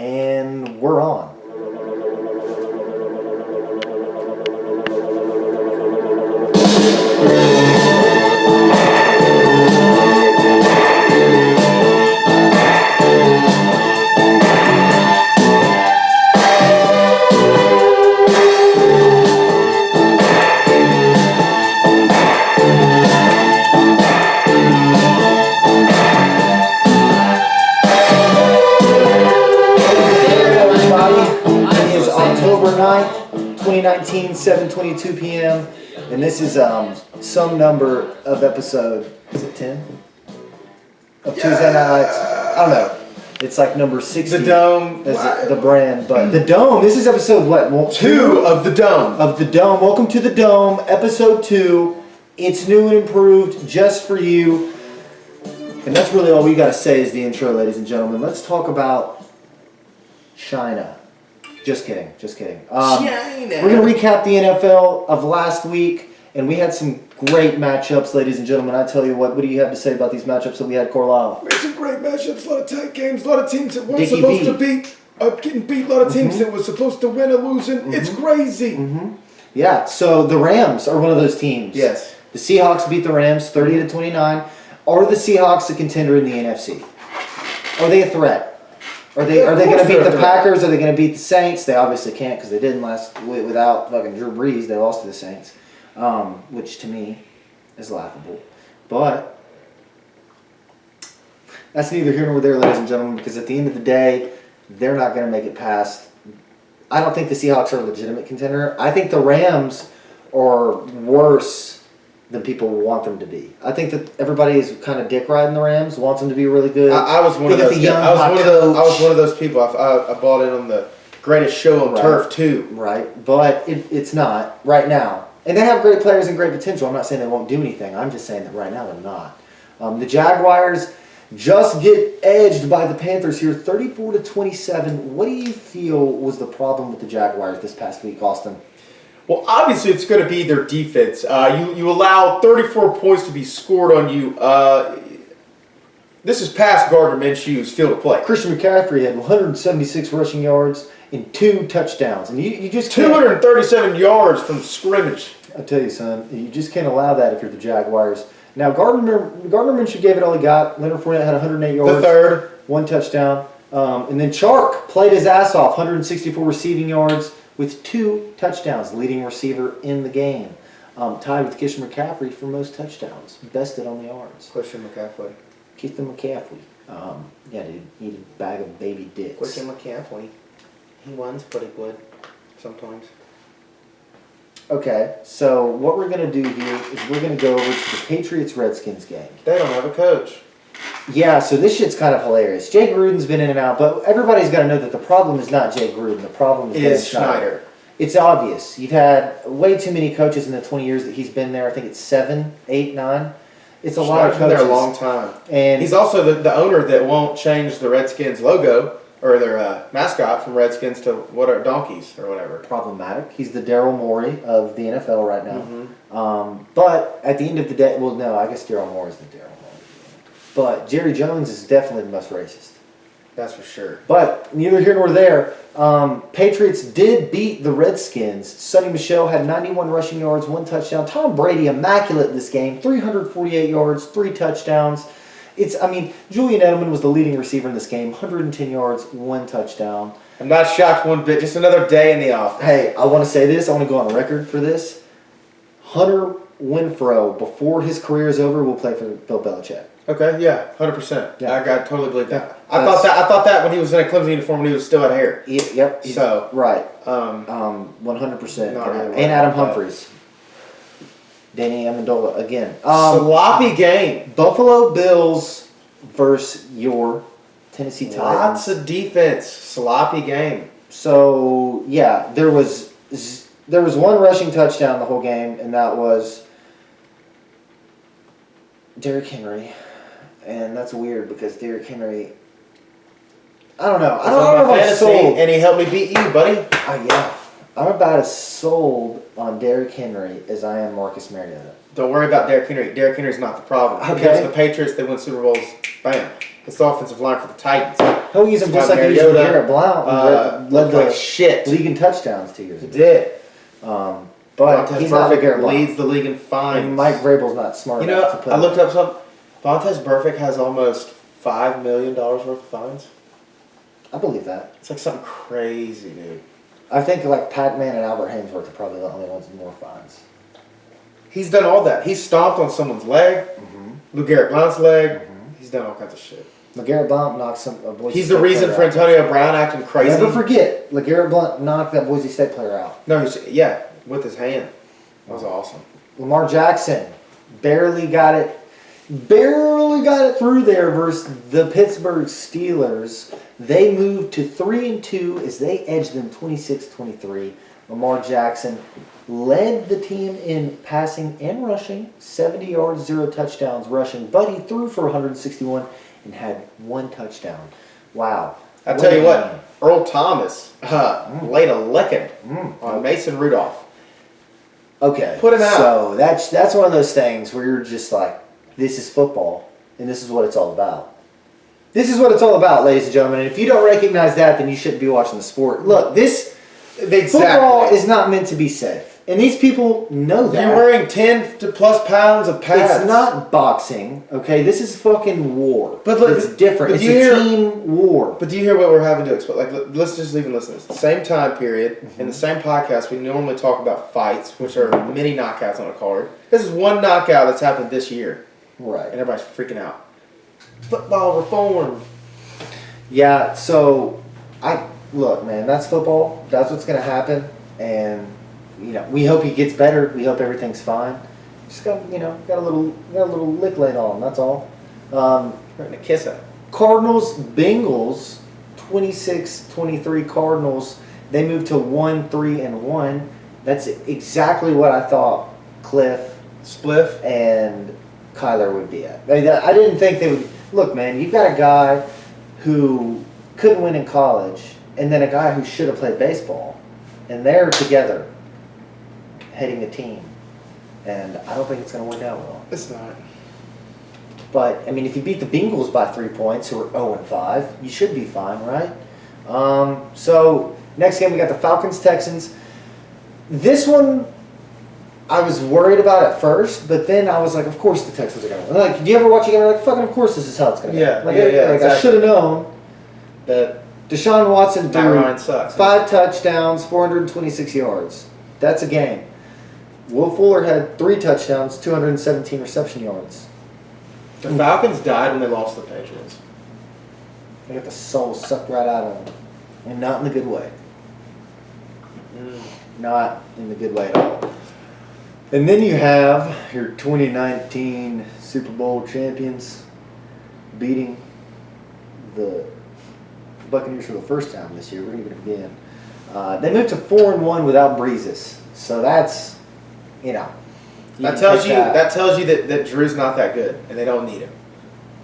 And we're on. October 9th, 2019, 7:22 p.m. And this is some number of episode, is it 10? Of Tuesday Nights. I don't know. It's like number 60. The Dome. As the brand. But the Dome, this is episode what? Well, 2 of the Dome. Of the Dome. Welcome to the Dome, episode 2. It's new and improved just for you. And that's really all we got to say is the intro, ladies and gentlemen. Let's talk about China. Just kidding. We're going to recap the NFL of last week, and we had some great matchups, ladies and gentlemen. I tell you what do you have to say about these matchups that we had, Carlisle? We had some great matchups, a lot of tight games, a lot of teams that weren't supposed to beat, getting beat, a lot of teams that were supposed to win or losing. It's crazy. Yeah, so the Rams are one of those teams. Yes. The Seahawks beat the Rams 30-29. Are the Seahawks a contender in the NFC? Are they a threat? Are they going to beat the Packers? Are they going to beat the Saints? They obviously can't because they didn't last without fucking Drew Brees. They lost to the Saints, which to me is laughable. But that's neither here nor there, ladies and gentlemen, because at the end of the day, they're not going to make it past. I don't think the Seahawks are a legitimate contender. I think the Rams are worse than people want them to be. I think that everybody is kind of dick riding the Rams, wants them to be really good. I was one of those. I was one of those people. I bought in on the greatest show on turf too. Right, but it's not right now. And they have great players and great potential. I'm not saying they won't do anything. I'm just saying that right now they're not. The Jaguars just get edged by the Panthers here, 34-27. What do you feel was the problem with the Jaguars this past week, Austin? Well, obviously it's going to be their defense. You allow 34 points to be scored on you. This is past Gardner Minshew's field of play. Christian McCaffrey had 176 rushing yards and 2 touchdowns. And you just 237 yards from scrimmage. I tell you, son, you just can't allow that if you're the Jaguars. Now, Gardner Minshew gave it all he got. Leonard Fournette had 108 yards. The third. 1 touchdown. And then Chark played his ass off, 164 receiving yards with 2 touchdowns, leading receiver in the game. Tied with Christian McCaffrey for most touchdowns. Bested on the yards. Christian McCaffrey. Yeah, dude. Need a bag of baby dicks. Christian McCaffrey. He runs pretty good sometimes. Okay, so what we're going to do here is we're going to go over to the Patriots-Redskins game. They don't have a coach. Yeah, so this shit's kind of hilarious. Jay Gruden's been in and out, but everybody's got to know that the problem is not Jay Gruden. The problem is Dan Snyder. It's obvious. You've had way too many coaches in the 20 years that he's been there. I think it's 7, 8, 9. It's a lot of coaches. Been there a long time. And he's also the owner that won't change the Redskins logo or their mascot from Redskins to donkeys or whatever. Problematic. He's the Daryl Morey of the NFL right now. But at the end of the day, well, no, I guess Daryl Morey is the Daryl Morey. But Jerry Jones is definitely the most racist. That's for sure. But neither here nor there. Patriots did beat the Redskins. Sonny Michel had 91 rushing yards, 1 touchdown. Tom Brady, immaculate this game, 348 yards, 3 touchdowns. Julian Edelman was the leading receiver in this game, 110 yards, 1 touchdown. I'm not shocked one bit. Just another day in the office. Hey, I want to say this. I want to go on record for this. Hunter Renfrow, before his career is over, will play for Bill Belichick. Okay, yeah, 100%. Yeah. I totally believe that. I thought that when he was in a Clemson uniform when he was still had hair. Yep. So right. 100%. Really and Adam Humphries. Danny Amendola again. Sloppy game. Buffalo Bills versus your Tennessee Titans. Lots of defense. Sloppy game. So yeah, there was 1 rushing touchdown the whole game, and that was Derrick Henry. And that's weird because Derrick Henry, I don't know. I don't know if I'm sold. And he helped me beat you, buddy. Yeah. I'm about as sold on Derrick Henry as I am Marcus Mariota. Don't worry about Derrick Henry. Derrick Henry's not the problem. Okay. Against the Patriots, they win Super Bowls. Bam. It's the offensive line for the Titans. He'll use him just like he used Garrett Blount, who led like the shit. league in touchdowns 2 years He ago. did. But Vontaze he's not a Burfict Garrett Blount. leads the league in fines. And Mike Vrabel's not smart enough to put I looked up something. Vontaze Burfict has almost $5 million worth of fines. I believe that. It's like something crazy, dude. I think like Pat Man and Albert Hainsworth are probably the only ones with more fines. He's done all that. He's stomped on someone's leg, LeGarrette Blount's leg. He's done all kinds of shit. LeGarrette Blount knocked some Boise He's State the reason player for out. Antonio Brown acting crazy. Never forget, LeGarrette Blount knocked that Boise State player out. No, with his hand. That was awesome. Lamar Jackson barely got it through there versus the Pittsburgh Steelers. They moved to 3-2 as they edged them 26-23. Lamar Jackson led the team in passing and rushing, 70 yards, 0 touchdowns rushing, but he threw for 161 and had 1 touchdown. Wow. I tell you what, Earl Thomas laid a licking on Mason Rudolph. Okay. Put him out. So that's one of those things where you're just like, this is football, and this is what it's all about. This is what it's all about, ladies and gentlemen. And if you don't recognize that, then you shouldn't be watching the sport. Look, football is not meant to be safe. And these people know that. You're wearing 10 to plus pounds of pads. It's not boxing, okay? This is fucking war. But look, it's different. It's a team war. But do you hear what we're having to explain? Like, let's just even listen to this. Same time period, in the same podcast, we normally talk about fights, which are mini knockouts on a card. This is one knockout that's happened this year. Right. And everybody's freaking out. Football reform. Yeah, so look, man, that's football. That's what's gonna happen. And we hope he gets better. We hope everything's fine. Just got a little lick laid on him, that's all. Trying to kiss it. Cardinals, Bengals, 26-23 Cardinals. They moved to 1-3-1. That's exactly what I thought Cliff Spliff and Kyler would be at. I didn't think they would. Look, man, you've got a guy who couldn't win in college, and then a guy who should have played baseball, and they're together, heading a team, and I don't think it's going to work out well. It's not. But I mean, if you beat the Bengals by 3 points, who are 0-5, you should be fine, right? So next game we got the Falcons-Texans. This one I was worried about at first, but then I was like, of course the Texans are going to win. Like, do you ever watch a game and you're like, fucking of course this is how it's going to go? Like, exactly. I should have known that Deshaun Watson threw 5 touchdowns, 426 yards. That's a game. Will Fuller had 3 touchdowns, 217 reception yards. The Falcons died when they lost to the Patriots. They got the soul sucked right out of them. And not in the good way. Not in the good way at all. And then you have your 2019 Super Bowl champions beating the Buccaneers for the first time this year. We're going to get it again. They moved to 4-1 without Breezes. So that's, That tells you that Drew's not that good, and they don't need him.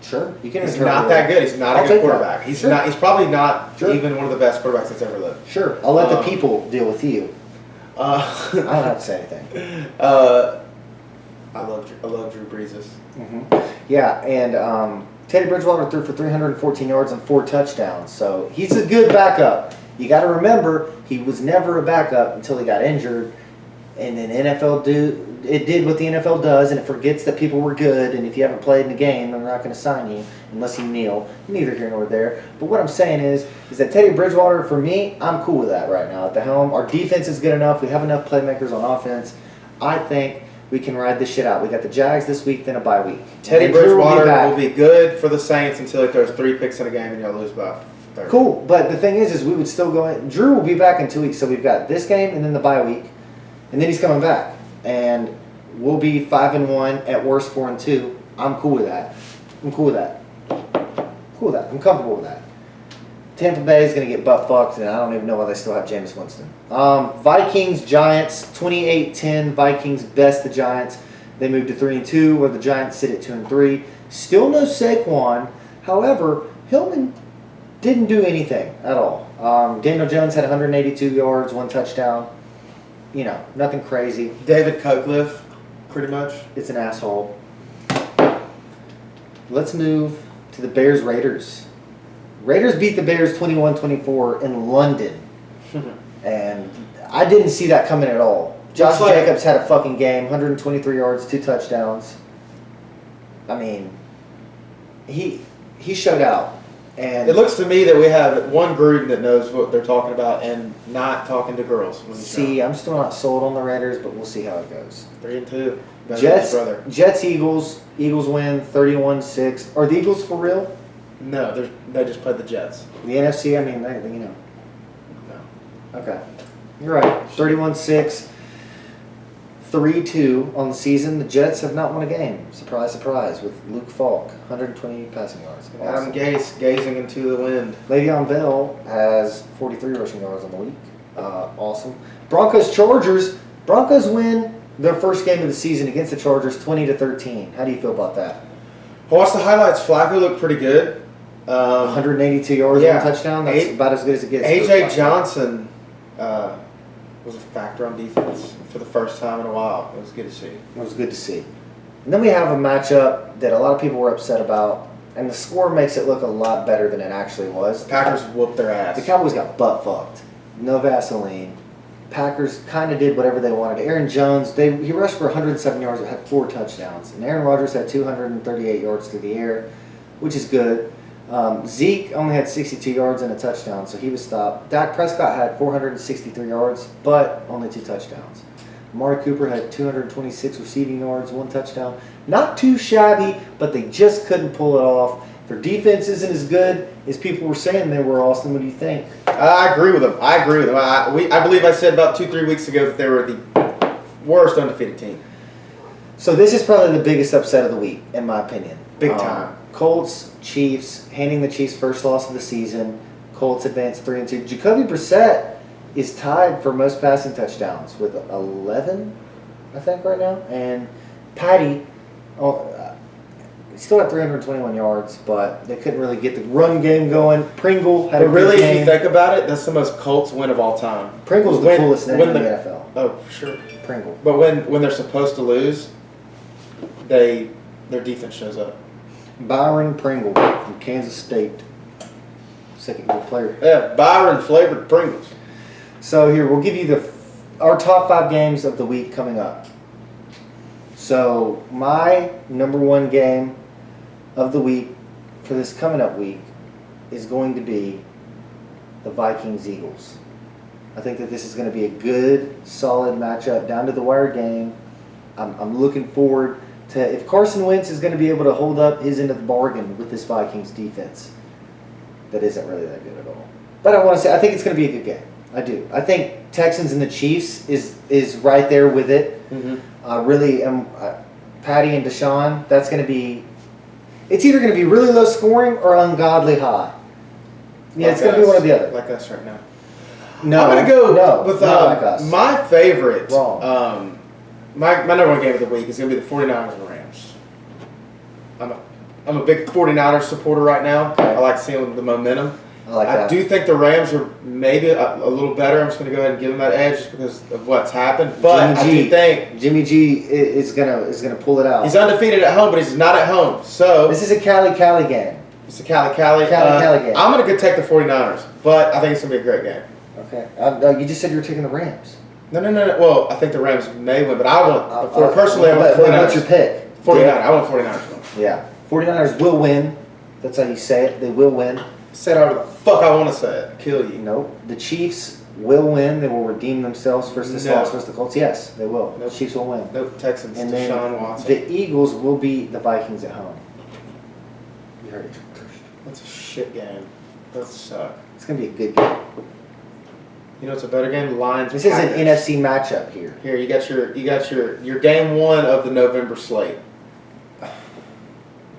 Sure, you can. He's not that good. He's not a good quarterback. He's sure. not. He's probably not even one of the best quarterbacks that's ever lived. Sure, I'll let the people deal with you. I don't have to say anything. I love Drew Brees. Yeah, and Teddy Bridgewater threw for 314 yards and 4 touchdowns. So he's a good backup. You got to remember, he was never a backup until he got injured. And then NFL did what the NFL does, and it forgets that people were good. And if you haven't played in the game, they're not going to sign you unless you kneel. Neither here nor there. But what I'm saying is that Teddy Bridgewater, for me, I'm cool with that right now at the helm. Our defense is good enough. We have enough playmakers on offense. I think we can ride this shit out. We got the Jags this week, then a bye week. Teddy Bridgewater will be good for the Saints until he throws 3 picks in a game and you'll lose by 30. Cool, but the thing is we would still go in. Drew will be back in 2 weeks, so we've got this game and then the bye week, and then he's coming back, and we'll be 5-1 at worst 4-2. I'm cool with that. I'm comfortable with that. Tampa Bay is going to get butt fucked, and I don't even know why they still have Jameis Winston. Vikings, Giants, 28-10. Vikings best the Giants. They moved to 3-2, where the Giants sit at 2-3. Still no Saquon. However, Hillman didn't do anything at all. Daniel Jones had 182 yards, 1 touchdown. Nothing crazy. David Cutcliffe, pretty much. It's an asshole. Let's move to the Bears-Raiders. Raiders beat the Bears 21-24 in London. And I didn't see that coming at all. Josh Jacobs had a fucking game, 123 yards, 2 touchdowns. I mean, he showed out. And it looks to me that we have one Gruden that knows what they're talking about and not talking to girls. I'm still not sold on the Raiders, but we'll see how it goes. 3-2. Jets, Eagles. Eagles win 31-6. Are the Eagles for real? No, they just played the Jets. The NFC, I mean, they No. Okay. You're right. 31-6. 3-2 on the season. The Jets have not won a game. Surprise, surprise. With Luke Falk, 120 passing yards. Adam Gase gazing into the wind. Le'Veon Bell has 43 rushing yards on the week. Awesome. Broncos win their first game of the season against the Chargers, 20-13. How do you feel about that? I watched the highlights. Flacco looked pretty good. 182 yards, 1 touchdown. That's about as good as it gets. A.J. Johnson was a factor on defense for the first time in a while. It was good to see. It was good to see. And then we have a matchup that a lot of people were upset about, and the score makes it look a lot better than it actually was. The Packers whooped their ass. The Cowboys got butt fucked. No Vaseline. Packers kind of did whatever they wanted. Aaron Jones, he rushed for 107 yards, but had 4 touchdowns. And Aaron Rodgers had 238 yards through the air, which is good. Zeke only had 62 yards and a touchdown, so he was stopped. Dak Prescott had 463 yards, but only 2 touchdowns. Amari Cooper had 226 receiving yards, 1 touchdown. Not too shabby, but they just couldn't pull it off. Their defense isn't as good as people were saying they were, Austin. What do you think? I agree with them. I believe I said about 2-3 weeks ago that they were the worst undefeated team. So this is probably the biggest upset of the week, in my opinion. Big time. Colts, Chiefs, handing the Chiefs first loss of the season. Colts advance 3-2. Jacoby Brissett is tied for most passing touchdowns with 11, I think, right now. And Patty, he still had 321 yards, but they couldn't really get the run game going. Pringle had a really, good game. if you think about it, that's the most Colts win of all time. Pringle's the coolest name in the NFL. Oh, sure. Pringle. But when they're supposed to lose, their defense shows up. Byron Pringle from Kansas State. Second-year player. Yeah, Byron flavored Pringles. So here, we'll give you our top 5 games of the week coming up. So my number 1 game of the week for this coming up week is going to be the Vikings-Eagles. I think that this is going to be a good, solid matchup, down to the wire game. I'm looking forward to if Carson Wentz is going to be able to hold up his end of the bargain with this Vikings defense. That isn't really that good at all. But I think it's going to be a good game. I do. I think Texans and the Chiefs is right there with it. Mm-hmm. Patty and Deshaun, that's going to be... It's either going to be really low scoring or ungodly high. Yeah, it's going to be one or the other. Like us right now. No. I'm going to go with like us. my favorite. Wrong. My number 1 game of the week is going to be the 49ers and Rams. I'm a big 49ers supporter right now. Okay. I like seeing the momentum. I like that. I do think the Rams are maybe a little better. I'm just going to go ahead and give them that edge just because of what's happened. But I do think Jimmy G is gonna pull it out. he's undefeated at home, but he's not at home. So This is a Cali game. it's a Cali game. game. I'm going to go take the 49ers, but I think it's going to be a great game. Okay. You just said you were taking the Rams. No. Well, I think the Rams may win, but I want personally. I want but 49ers. what's your pick? 49. I want 49ers to win. Yeah. 49ers will win. That's how you say it. They will win. Say it however the fuck I want to say it. Kill you. Nope. The Chiefs will win. They will redeem themselves versus this loss versus the Colts. Yes, they will. Nope. The Chiefs will win. Nope. Texans. And Deshaun then Watson. the Eagles will beat the Vikings at home. You heard it. That's a shit game. That suck. It's gonna be a good game. You know what's a better game? Lions. This is an Packers. NFC matchup here. Here, you got your game 1 of the November slate.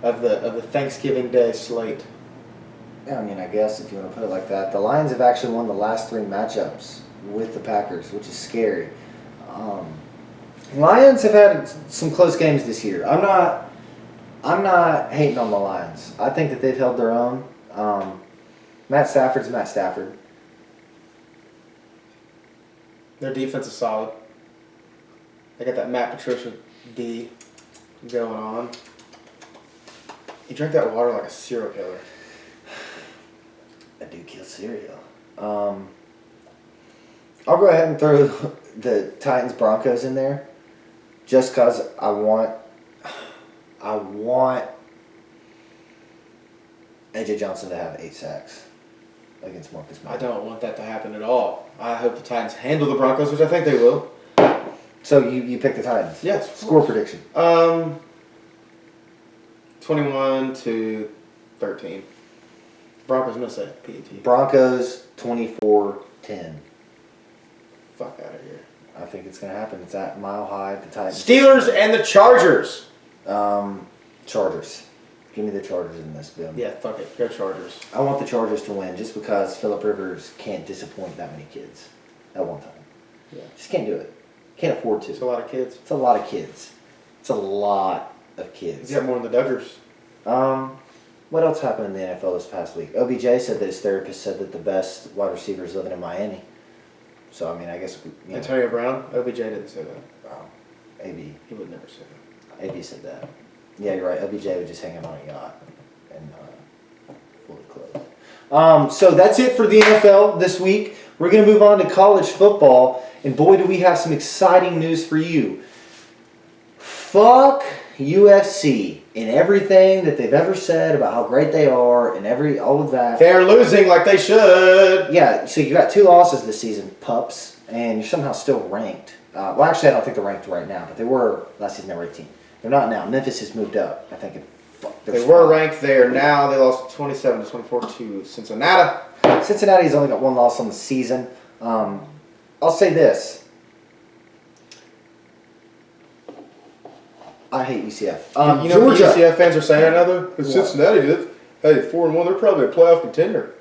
Of the Thanksgiving Day slate. I mean, I guess if you want to put it like that, the Lions have actually won the last 3 matchups with the Packers, which is scary. Lions have had some close games this year. I'm not hating on the Lions. I think that they've held their own. Matt Stafford's Matt Stafford. Their defense is solid. They got that Matt Patricia D going on. You drink that water like a serial killer. I do kill cereal. I'll go ahead and throw the Titans Broncos in there, just because I want AJ Johnson to have 8 sacks against Marcus Mariota. I don't want that to happen at all. I hope the Titans handle the Broncos, which I think they will. So you pick the Titans? Yes. Score prediction. 21-13. Broncos miss it. PAT. Broncos 24-10. Fuck out of here. I think it's going to happen. It's at Mile High. The Titans. Steelers and the Chargers. Chargers. Give me the Chargers in this, Bill. Yeah, fuck it. Go Chargers. I want the Chargers to win just because Phillip Rivers can't disappoint that many kids at one time. Yeah. Just can't do it. Can't afford to. It's a lot of kids. It's a lot of kids. It's a lot of kids. He's got more than the Dodgers. What else happened in the NFL this past week? OBJ said that his therapist said that the best wide receiver is living in Miami. So, I mean, I guess... Antonio Brown? OBJ didn't say that. AB. He would never say that. AB said that. Yeah, you're right. OBJ would just hang out on a yacht and fully clothed. So that's it for the NFL this week. We're going to move on to college football. And boy, do we have some exciting news for you. Fuck UFC and everything that they've ever said about how great they are and all of that. They're losing like they should. Yeah, so you got 2 losses this season, pups, and you're somehow still ranked. Well, actually, I don't think they're ranked right now, but they were last season. They were 18. They're not now. Memphis has moved up. I think They were ranked there. Now they lost 27-24 to Cincinnati. Cincinnati's only got 1 loss on the season. I'll say this. I hate UCF. You know what Georgia. UCF fans are saying right now, though? Because Cincinnati did. Hey, 4-1, they're probably a playoff contender.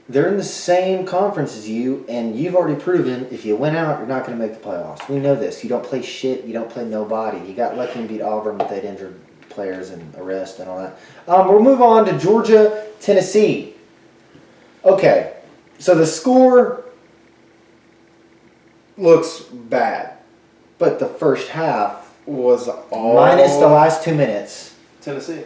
They're in the same conference as you, and you've already proven if you win out, you're not going to make the playoffs. We know this. You don't play shit. You don't play nobody. You got lucky and beat Auburn, but they'd injured players and arrest and all that. We'll move on to Georgia, Tennessee. Okay, so the score Looks bad. but the first half, Was all minus the last 2 minutes, Tennessee.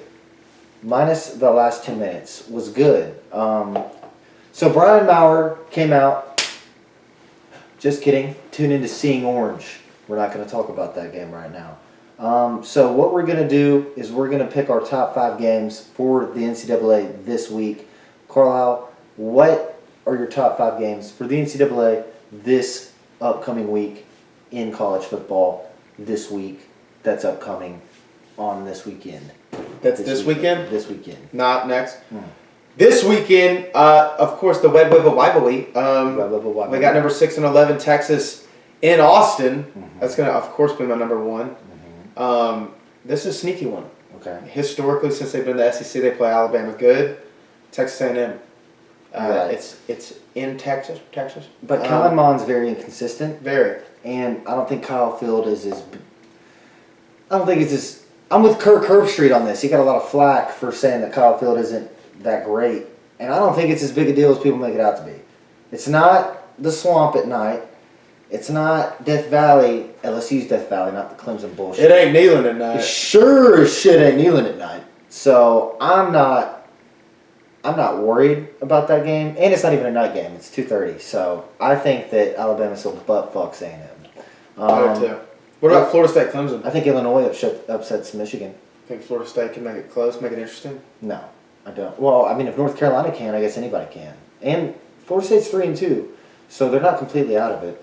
minus the last 2 minutes, was good. So Brian Maurer came out. Just kidding. Tune into Seeing Orange. We're not going to talk about that game right now. So what we're going to do is we're going to pick our top 5 games for the NCAA this week. Carlisle, what are your top 5 games for the NCAA this upcoming week in college football this week that's upcoming on this weekend? That's this weekend? This weekend. Not next. This weekend, of course, the Web Wibble Wibble. We got number 6 and 11 Texas in Austin. Mm-hmm. That's going to, of course, be my number 1. Mm-hmm. This is a sneaky one. Okay. Historically, since they've been in the SEC, they play Alabama good. Texas A&M. Right. It's in Texas. But Kellen Mond's very inconsistent. Very. And I don't think Kyle Field is as... I don't think it's as... I'm with Kirk Herbstreit on this. He got a lot of flack for saying that Kyle Field isn't that great. And I don't think it's as big a deal as people make it out to be. It's not the swamp at night. It's not Death Valley. LSU's Death Valley, not the Clemson bullshit. It ain't kneeling at night. It sure as shit ain't kneeling at night. So I'm not worried about that game. And it's not even a night game. It's 2:30. So I think that Alabama still butt fucks A&M. I do too. What about Florida State Clemson? I think Illinois upsets Michigan. Think Florida State can make it close, make it interesting? No, I don't. Well, I mean, if North Carolina can, I guess anybody can. And Florida State's 3-2, so they're not completely out of it.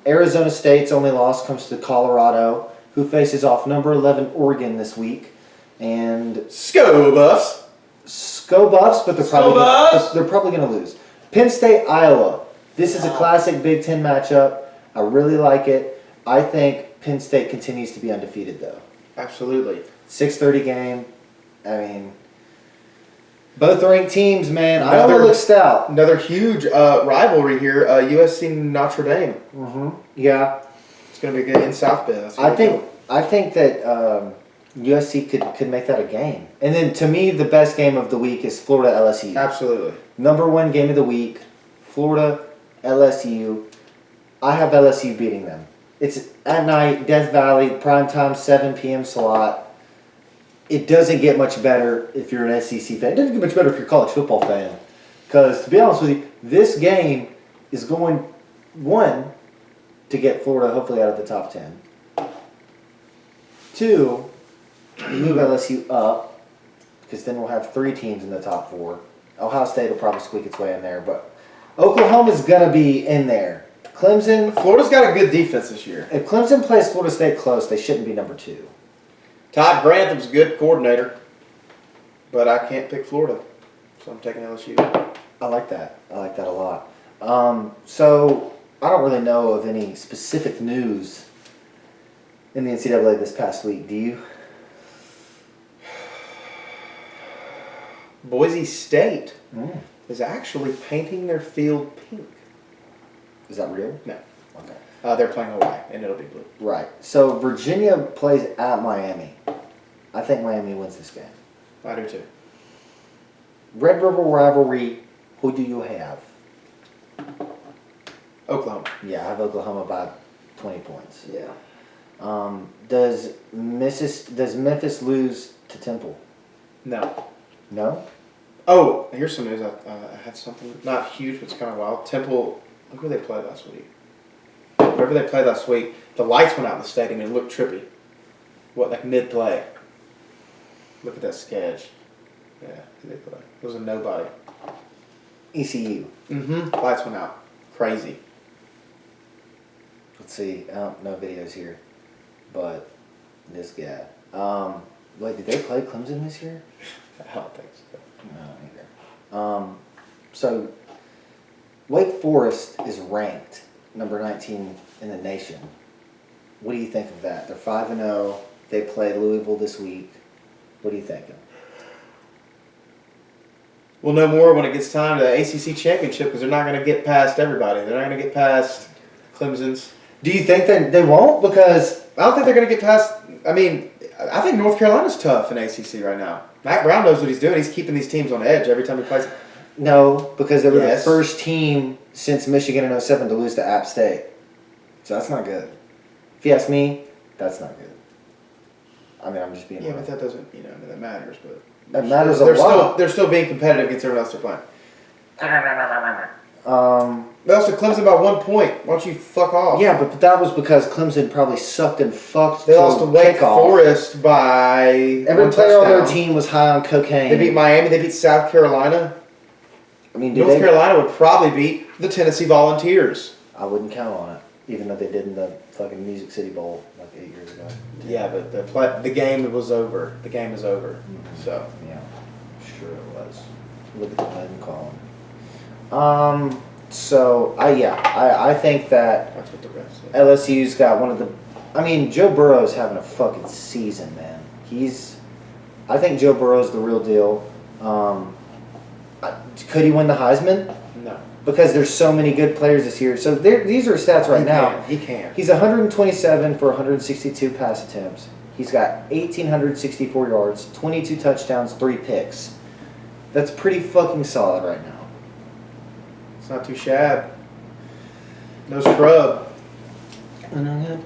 Arizona State's only loss comes to Colorado, who faces off number 11 Oregon this week. And Sco Buffs. Sco Buffs, but they're probably going to lose. Penn State, Iowa. This is a classic Big Ten matchup. I really like it. I think Penn State continues to be undefeated, though. Absolutely. 6:30 game. I mean, both ranked teams, man. Iowa looks stout. Another huge rivalry here, USC Notre Dame. Mm-hmm. Yeah. It's going to be good in South Bend. I think that USC could make that a game. And then, to me, the best game of the week is Florida LSU. Absolutely. Number 1 game of the week, Florida LSU. I have LSU beating them. It's at night, Death Valley, primetime, 7 p.m. slot. it doesn't get much better if you're an SEC fan. It doesn't get much better if you're a college football fan. Because, to be honest with you, this game is going, one, to get Florida hopefully out of the top 10. Two, move LSU up, because then we'll have 3 teams in the top 4. Ohio State will probably squeak its way in there, but Oklahoma's going to be in there. Clemson. Florida's got a good defense this year. If Clemson plays Florida State close, they shouldn't be number 2. Todd Grantham's a good coordinator, but I can't pick Florida, so I'm taking LSU. I like that. I like that a lot. So I don't really know of any specific news in the NCAA this past week. Do you? Boise State is actually painting their field pink. Is that real? No. Okay. They're playing Hawaii, and it'll be blue. Right. So Virginia plays at Miami. I think Miami wins this game. I do too. Red River rivalry. Who do you have? Oklahoma. Yeah, I have Oklahoma by 20 points. Yeah. Does Memphis lose to Temple? No. No? Oh, here's some news. I had something not huge, but it's kind of wild. Temple. Look who they played last week. Wherever they played last week, the lights went out in the stadium and it looked trippy. What, like mid-play? Look at that sketch. Yeah, who they play? It was a nobody. ECU. Mm-hmm. Lights went out. Crazy. Let's see. No videos here. But this guy. Wait, did they play Clemson this year? I don't think so. No, neither. So, Wake Forest is ranked number 19 in the nation. What do you think of that? They're 5-0. They play Louisville this week. What are you thinking? We'll know more when it gets time to the ACC championship because they're not going to get past everybody. They're not going to get past Clemson's. Do you think that they won't? Because I don't think they're going to get past. I mean, I think North Carolina's tough in ACC right now. Matt Brown knows what he's doing. He's keeping these teams on edge every time he plays. no, because they were the Yes. first team since Michigan in 07 to lose to App State. So that's not good. If you ask me, that's not good. I mean, I'm just being Yeah, real. but that doesn't, that matters. But That matters a they're lot. They're still being competitive against everyone else they're playing. Um, They also Clemson by 1 point. Why don't you fuck off? yeah, but that was because Clemson probably sucked and fucked. They till lost to Wake kickoff. Forest by Every one player on their touchdown. team was high on cocaine. They beat Miami. They beat South Carolina. I mean, North Carolina would probably beat the Tennessee Volunteers. I wouldn't count on it, even though they did in the fucking Music City Bowl like 8 years ago. Yeah, but the game was over. The game is over. So Yeah, sure it was. Look at the win column. So I think that that's what the rest said. LSU's got one of the. I mean, Joe Burrow's having a fucking season, man. I think Joe Burrow's the real deal. Could he win the Heisman? No. Because there's so many good players this year. So these are stats right now. He can. He's 127 for 162 pass attempts. He's got 1,864 yards, 22 touchdowns, 3 picks. That's pretty fucking solid right now. It's not too shabby. No scrub.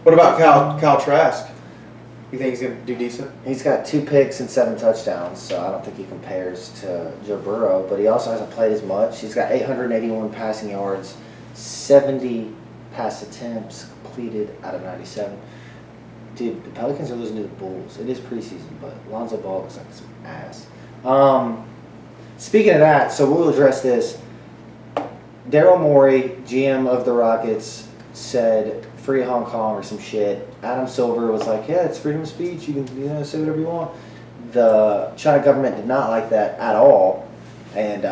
What about Kyle Trask? You think he's going to do decent? He's got 2 picks and 7 touchdowns, so I don't think he compares to Joe Burrow, but he also hasn't played as much. He's got 881 passing yards, 70 pass attempts completed out of 97. Dude, the Pelicans are losing to the Bulls. It is preseason, but Lonzo Ball looks like some ass. Speaking of that, so we'll address this. Daryl Morey, GM of the Rockets, said free Hong Kong or some shit. Adam Silver was like, yeah, it's freedom of speech. You can say whatever you want. The China government did not like that at all, and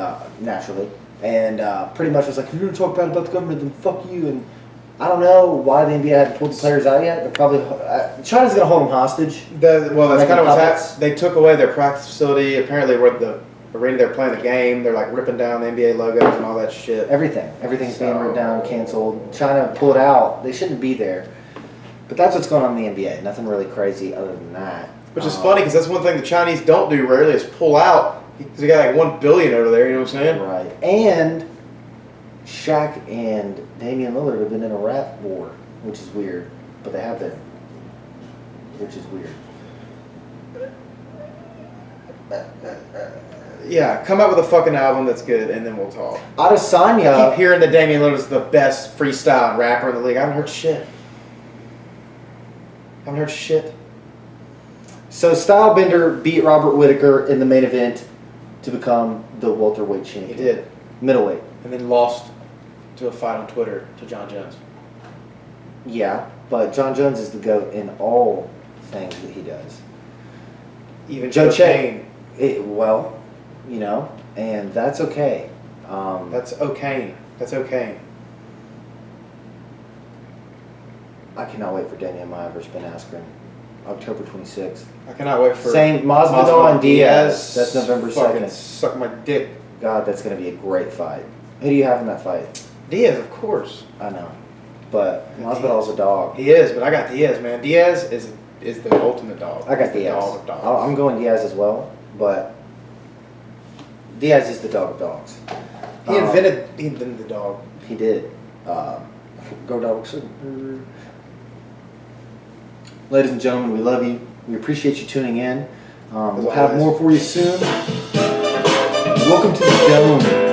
naturally. And pretty much was like, if you're going to talk bad about the government, then fuck you. And I don't know why the NBA hadn't pulled the players out yet. They're probably China's going to hold them hostage. That's Making kind of what's puppets. happened. They took away their practice facility. Apparently, where the arena they're playing the game, they're like ripping down the NBA logos and all that shit. Everything's being ripped down, canceled. China pulled out. They shouldn't be there. But that's what's going on in the NBA. Nothing really crazy other than that. Which is funny because that's one thing the Chinese don't do rarely is pull out. Because they got like $1 billion over there. You know what I'm saying? Right. And Shaq and Damian Lillard have been in a rap war, which is weird. But they have been. Which is weird. Yeah, come out with a fucking album that's good, and then we'll talk. I Adesanya. keep hearing that Damian Lillard is the best freestyle and rapper in the league. I haven't heard shit. So Stylebender beat Robert Whittaker in the main event to become the welterweight He champion. did. Middleweight. And then lost to a fight on Twitter to John Jones. Yeah, but John Jones is the GOAT in all things that he does. Even Joe cocaine. Well, you know, and that's okay. That's okay. That's okay. I cannot wait for Daniel Maia versus Ben Askren, October 26th. I cannot wait for Same Masvidal and Diaz. That's November Fucking 2nd. suck my dick. God, that's going to be a great fight. Who do you have in that fight? Diaz, of course. I know, but Masvidal's a dog. He is, but I got Diaz, man. Diaz is the ultimate dog. I got He's the Diaz. dog of dogs. I'm going Diaz as well, but Diaz is the dog of dogs. He invented the dog. He did. Go dogs. Ladies and gentlemen, we love you. We appreciate you tuning in. We'll have more for you soon. Welcome to the Dome.